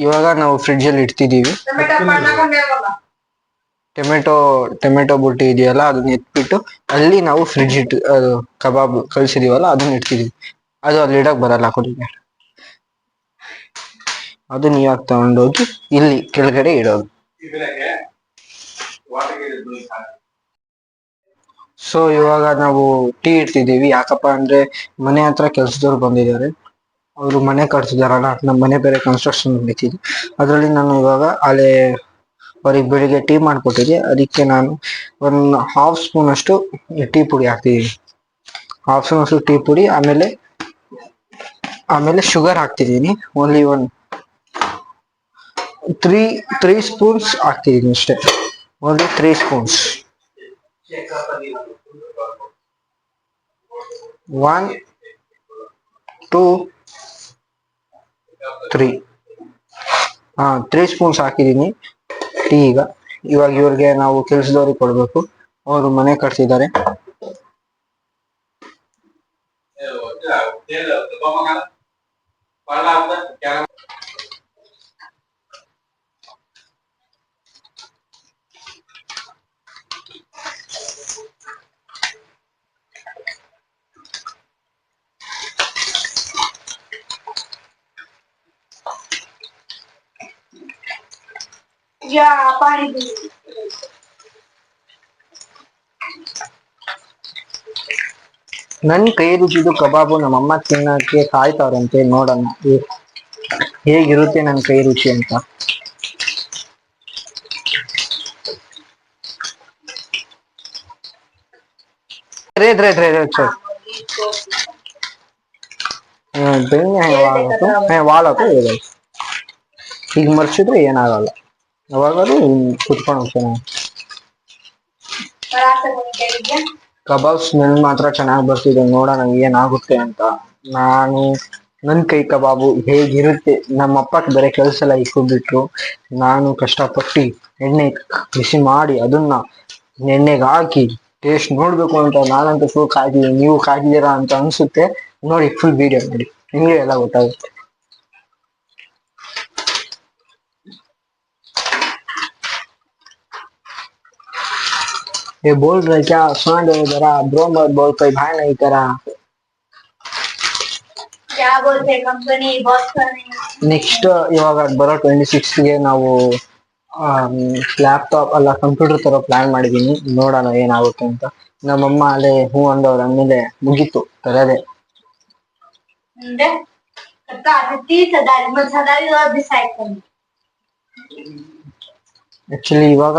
ಇವಾಗ ನಾವು ಫ್ರಿಡ್ಜ್ ಅಲ್ಲಿ ಇಡ್ತಿದೀವಿ. ಟೊಮೆಟೊ ಬುಟ್ಟಿ ಇದೆಯಲ್ಲ ಅದನ್ನ ಎತ್ಬಿಟ್ಟು ಅಲ್ಲಿ ನಾವು ಫ್ರಿಡ್ಜ್ ಅದು ಕಬಾಬ್ ಕಳ್ಸಿದೀವಲ್ಲ ಅದನ್ನ ಇಡ್ತಿದೀವಿ. ಅದು ಅಲ್ಲಿ ಇಡಕ್ ಬರಲ್ಲ ಕುಡಿಗೆ. ಅದನ್ನ ಇವಾಗ ತಗೊಂಡೋಗಿ ಇಲ್ಲಿ ಕೆಳಗಡೆ ಇಡೋದು. ಸೊ ಇವಾಗ ನಾವು ಟೀ ಇಡ್ತಿದೀವಿ. ಯಾಕಪ್ಪ ಅಂದ್ರೆ ಮನೆ ಹತ್ರ ಕೆಲ್ಸದವ್ರು ಬಂದಿದ್ದಾರೆ. ಅವರು ಮನೆ ಕಟ್ಸಿದಾರಲ್ಲ, ನಮ್ಮ ಮನೆ ಬೇರೆ ಕನ್ಸ್ಟ್ರಕ್ಷನ್ ನಡೀತಿದೆ. ಅದರಲ್ಲಿ ನಾನು ಇವಾಗ ಅವ್ರಿಗೆ ಬೆಳಿಗ್ಗೆ ಟೀ ಮಾಡ್ಕೊಟ್ಟಿದ್ದೆ. ಅದಕ್ಕೆ ನಾನು ಒಂದು ಹಾಫ್ ಸ್ಪೂನ್ ಅಷ್ಟು ಟೀ ಪುಡಿ ಹಾಕ್ತಿದೀನಿ. ಹಾಫ್ ಸ್ಪೂನ್ ಅಷ್ಟು ಟೀ ಪುಡಿ, ಆಮೇಲೆ ಶುಗರ್ ಹಾಕ್ತಿದೀನಿ. ಓನ್ಲಿ ಒನ್ ತ್ರೀ ಸ್ಪೂನ್ಸ್ ಹಾಕ್ತಿದೀನಿ ಅಷ್ಟೇ. Only 3 spoons. 1 2 3 3 ಸ್ಪೂನ್ಸ್ ಹಾಕಿದೀನಿ ಟೀ. ಇವಾಗ ಇವ್ರಿಗೆ ನಾವು ಕೆಲ್ಸದವ್ರಿಗೆ ಕೊಡ್ಬೇಕು. ಅವರು ಮನೆ ಕಟ್ಸಿದ್ದಾರೆ. ನನ್ ಕೈ ರುಚಿದು ಕಬಾಬು ನಮ್ಮಮ್ಮ ತಿನ್ನಕ್ಕೆ ಕಾಯ್ತಾರಂತೆ. ನೋಡೋಣ ಹೇಗಿರುತ್ತೆ ನನ್ ಕೈ ರುಚಿ ಅಂತ. ಈಗ ಮರ್ಚಿದ್ರೆ ಏನಾಗಲ್ಲ. ಯಾವಾಗಾದ್ರೂ ಕುತ್ಕೊಂಡು ಹೋಗ್ತೇನೆ. ಕಬಾಬ್ ಸ್ಮೆಲ್ ಮಾತ್ರ ಚೆನ್ನಾಗಿ ಬರ್ತಿದೆ. ನೋಡೋಣ ಏನಾಗುತ್ತೆ ಅಂತ. ನನ್ ಕೈ ಕಬಾಬು ಹೇಗಿರುತ್ತೆ. ನಮ್ಮಪ್ಪಕ್ಕೆ ಬೇರೆ ಕೆಲಸ ಎಲ್ಲ ಇಟ್ಕೊಂಡ್ಬಿಟ್ರು. ನಾನು ಕಷ್ಟಪಟ್ಟು ಎಣ್ಣೆ ಬಿಸಿ ಮಾಡಿ ಅದನ್ನ ಎಣ್ಣೆಗೆ ಹಾಕಿ ಟೇಸ್ಟ್ ನೋಡ್ಬೇಕು ಅಂತ ನಾನಂತೂ ಫುಲ್ ಕಾಯ್ತಿದ್ದೀನಿ. ನೀವು ಕಾಯ್ತಿದ್ದೀರಾ ಅಂತ ಅನ್ಸುತ್ತೆ. ನೋಡಿ, ಫುಲ್ ವಿಡಿಯೋ ನೋಡಿ, ನಿಮ್ಗೆ ಎಲ್ಲ ಗೊತ್ತಾಗುತ್ತೆ. ये बोल रहे क्या? सुना दो जरा, ब्रो मत बोल, कोई भाई नहीं करा. क्या बोलते कंपनी बहुत सारे. ನೆಕ್ಸ್ಟ್ ಇವಾಗ ಬರೋ 26ಗೆ ನಾವು ಲ್ಯಾಪ್ಟಾಪ್ ಅಲ್ಲ ಕಂಪ್ಯೂಟರ್ ತರ ಪ್ಲಾನ್ ಮಾಡಿದೀನಿ. ನೋಡೋಣ ಏನಾಗುತ್ತೆ ಅಂತ. ನಮ್ಮಮ್ಮ ಅಲ್ಲೇ ಹೂ ಅಂದವ್ರ ಆಮೇಲೆ ಮುಗೀತು ತರದೆ. ಇವಾಗ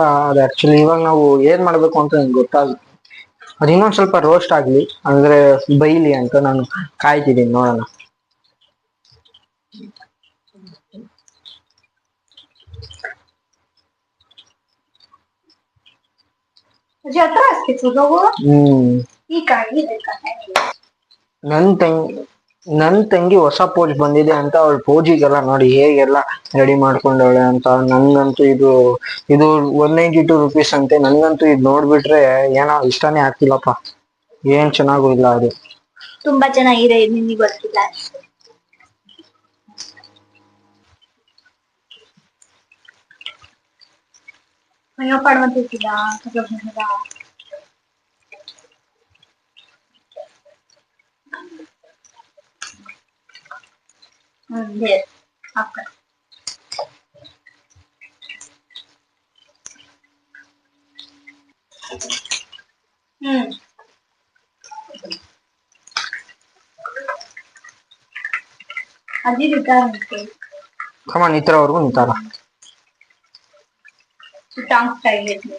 ನಾವು ಏನ್ ಮಾಡ್ಬೇಕು ಅಂತ ನಂಗೆ ಗೊತ್ತಾಗ. ಅದು ಇನ್ನೊಂದ್ ಸ್ವಲ್ಪ ರೋಸ್ಟ್ ಆಗ್ಲಿ, ಅಂದ್ರೆ ಬೈಲಿ ಅಂತ ನಾನು ಕಾಯ್ತಿದ್ದೀನಿ. ನೋಡೋಣ. ನನ್ ತಂಗಿ ಹೊಸ ಪೋಜ್ ಬಂದಿದೆ ಅಂತ ಅವಳ ಪೋಜಿಗೆಲ್ಲ ನೋಡಿ ಹೇಗೆಲ್ಲ ರೆಡಿ ಮಾಡ್ಕೊಂಡವಳೆ ಅಂತ. ನನ್ಗಂತೂ ಇದು 192 rupees ಅಂತೆ. ನನ್ಗಂತೂ ಇದು ನೋಡ್ಬಿಟ್ರೆ ಏನೋ ಇಷ್ಟಾನೇ ಆಗ್ತಿಲ್ಲಪ್ಪ. ಏನ್ ಚೆನ್ನಾಗೂ ಇಲ್ಲ ಅದು. ತುಂಬಾ ಚೆನ್ನಾಗಿದೆ, ನಿಮಗೆ ಗೊತ್ತಿಲ್ಲ. आपका ಅಜ್ಜಿ ನಿಂತಾರೆ. ಕಮ ನಿಂತರವರೆಗೂ ನಿಂತಾರ. ಟಾಂಗ್ ಸ್ಟೈಲ್ ಇದೆ.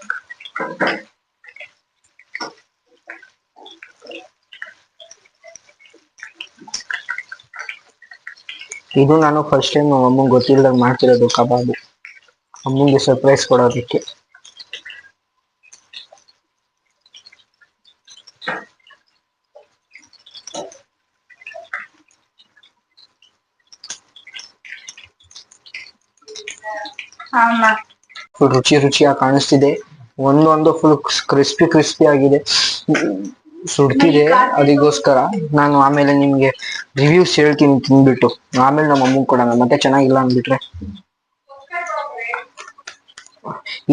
ಇದು ನಾನು ಫಸ್ಟ್ ಟೈಮ್ ಅಮ್ಮಂಗೆ ಗೊತ್ತಿಲ್ಲದಾಗ ಮಾಡ್ತಿರೋದು ಕಬಾಬು. ಅಮ್ಮಂಗೆ ಸರ್ಪ್ರೈಸ್ ಕೊಡೋದಕ್ಕೆ. ಫುಲ್ ರುಚಿಯಾಗಿ ಕಾಣಿಸ್ತಿದೆ. ಒಂದೊಂದು ಫುಲ್ ಕ್ರಿಸ್ಪಿ ಆಗಿದೆ, ಸುಡ್ತಿದೆ. ಅದಕ್ಕೋಸ್ಕರ ನಾನು ಆಮೇಲೆ ನಿಮ್ಗೆ ರಿವ್ಯೂಸ್ ಹೇಳ್ತೀನಿ ತಿಂದ್ಬಿಟ್ಟು. ಆಮೇಲೆ ನಮ್ಮ ಅಮ್ಮಂಗೆ ಕೊಡೋಣ. ಮತ್ತೆ ಚೆನ್ನಾಗಿಲ್ಲ ಅಂದ್ಬಿಟ್ರೆ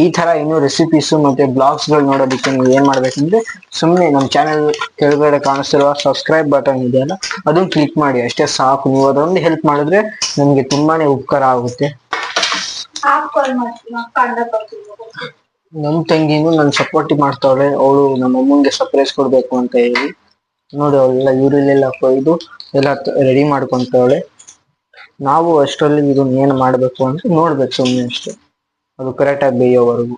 ಈ ತರ ಇನ್ನೂ ರೆಸಿಪೀಸ್ ಮತ್ತೆ ಬ್ಲಾಗ್ಸ್ ಗಳು ನೋಡೋದಕ್ಕೆ ನೀವು ಏನ್ ಮಾಡ್ಬೇಕಂದ್ರೆ ಸುಮ್ಮನೆ ನಮ್ಮ ಚಾನೆಲ್ ಕೆಳಗಡೆ ಕಾಣಿಸ್ತಿರುವ ಸಬ್ಸ್ಕ್ರೈಬ್ ಬಟನ್ ಇದೆಯಲ್ಲ ಅದನ್ನ ಕ್ಲಿಕ್ ಮಾಡಿ ಅಷ್ಟೇ ಸಾಕು. ನೀವು ಅದೊಂದು ಹೆಲ್ಪ್ ಮಾಡಿದ್ರೆ ನಮ್ಗೆ ತುಂಬಾನೇ ಉಪಕಾರ ಆಗುತ್ತೆ. ನಮ್ ತಂಗಿನೂ ನನ್ ಸಪೋರ್ಟ್ ಮಾಡ್ತಾವಳೆ. ಅವಳು ನಮ್ಮ ಅಮ್ಮಂಗೆ ಸರ್ಪ್ರೈಸ್ ಕೊಡ್ಬೇಕು ಅಂತ ಹೇಳಿ ನೋಡಿ ಅವಳೆಲ್ಲ ಯೂರಿಲೆಲ್ಲ ಕೊಯ್ದು ಎಲ್ಲ ರೆಡಿ ಮಾಡ್ಕೊಂತವಳೆ. ನಾವು ಅಷ್ಟರಲ್ಲಿ ಇದನ್ನ ಏನ್ ಮಾಡ್ಬೇಕು ಅಂತ ನೋಡ್ಬೇಕು ಸುಮ್ಮನೆ ಅಷ್ಟೇ, ಅದು ಕರೆಕ್ಟ್ ಆಗಿ ಬೇಯೋವರೆಗೂ.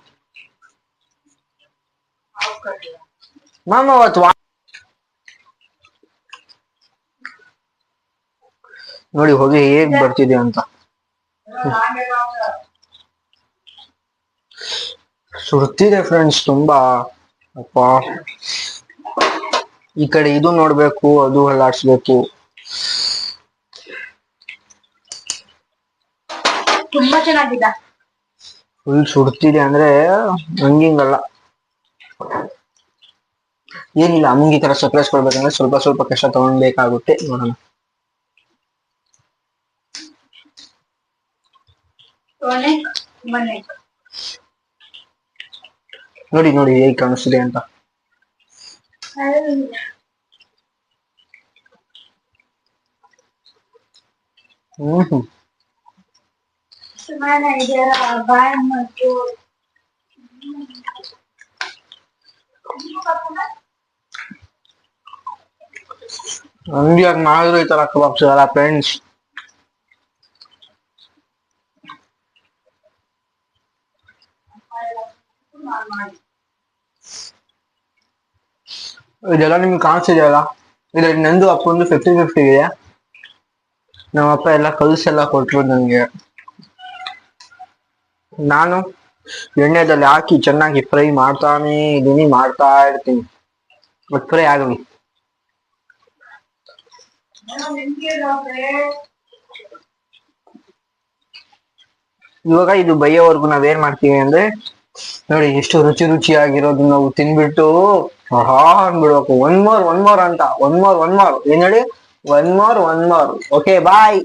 ಮಾಮ ಅವತ್ತು ನೋಡಿ ಹೊಗೆ ಹೇಗ್ ಬರ್ತಿದೆ ಅಂತ. ಸುಡ್ತಿದೆ ಫ್ರೆಂಡ್ಸ್ ತುಂಬಾ. ಅಪ್ಪ ಈ ಕಡೆ ಇದು ನೋಡ್ಬೇಕು, ಅದು ಅಲ್ಲಾಡ್ಸ್ಬೇಕು. ತುಂಬಾ ಚೆನ್ನಾಗಿದೆ. ಫುಲ್ ಸುಡ್ತಿದೆ ಅಂದ್ರೆ ಹಂಗಿಂಗಲ್ಲ. ಏನಿಲ್ಲ, ಅಮ್ಮಂಗೆ ಈ ತರ ಸರ್ಪ್ರೈಸ್ ಕೊಡ್ಬೇಕಂದ್ರೆ ಸ್ವಲ್ಪ ಸ್ವಲ್ಪ ಕಷ್ಟ ತಗೊಳ್ಬೇಕಾಗುತ್ತೆ. ನೋಡೋಣ. ನೋಡಿ ನೋಡಿ ಹೇಗ್ ಕಾಣಿಸ್ತಿದೆ ಅಂತ. ಹ್ಮ್ ಹಂಗೆ ಮಾಡಿದ್ರು ಈ ತರ ಕಬಾಬ್ ಸಿಗಲ್ಲ ಫ್ರೆಂಡ್ಸ್. ಇದೆಲ್ಲ ನಿಮ್ಗೆ ಕಾಣಿಸ್ತಿದೆಯಲ್ಲ, ಇದ್ರಲ್ಲಿ ನಂದು ಅಪ್ಪಂದು 50-50 ಇದೆ. ನಮ್ಮ ಅಪ್ಪ ಎಲ್ಲ ಕಲ್ಸೆಲ್ಲ ಕೊಟ್ರು ನಂಗೆ. ನಾನು ಎಣ್ಣೆದಲ್ಲಿ ಹಾಕಿ ಚೆನ್ನಾಗಿ ಫ್ರೈ ಮಾಡ್ತಾನೆ ಇದೀನಿ, ಮಾಡ್ತಾ ಇರ್ತೀನಿ. ಬಟ್ ಫ್ರೈ ಆಗಲಿ. ಇವಾಗ ಇದು ಬೈಯೋವರೆಗೂ ನಾವೇನ್ ಮಾಡ್ತೀವಿ ಅಂದ್ರೆ ನೋಡಿ ಎಷ್ಟು ರುಚಿ ರುಚಿಯಾಗಿರೋದು ನಾವು ತಿನ್ಬಿಟ್ಟು ಆಹಾ ಅನ್ಬಿಡ್ಬೇಕು. ಒನ್ ಮೋರ್ ಅಂತ, ಒನ್ ಮೋರ್ ಏನ್ ಹೇಳಿ, ಒನ್ ಮೋರ್. Okay bye.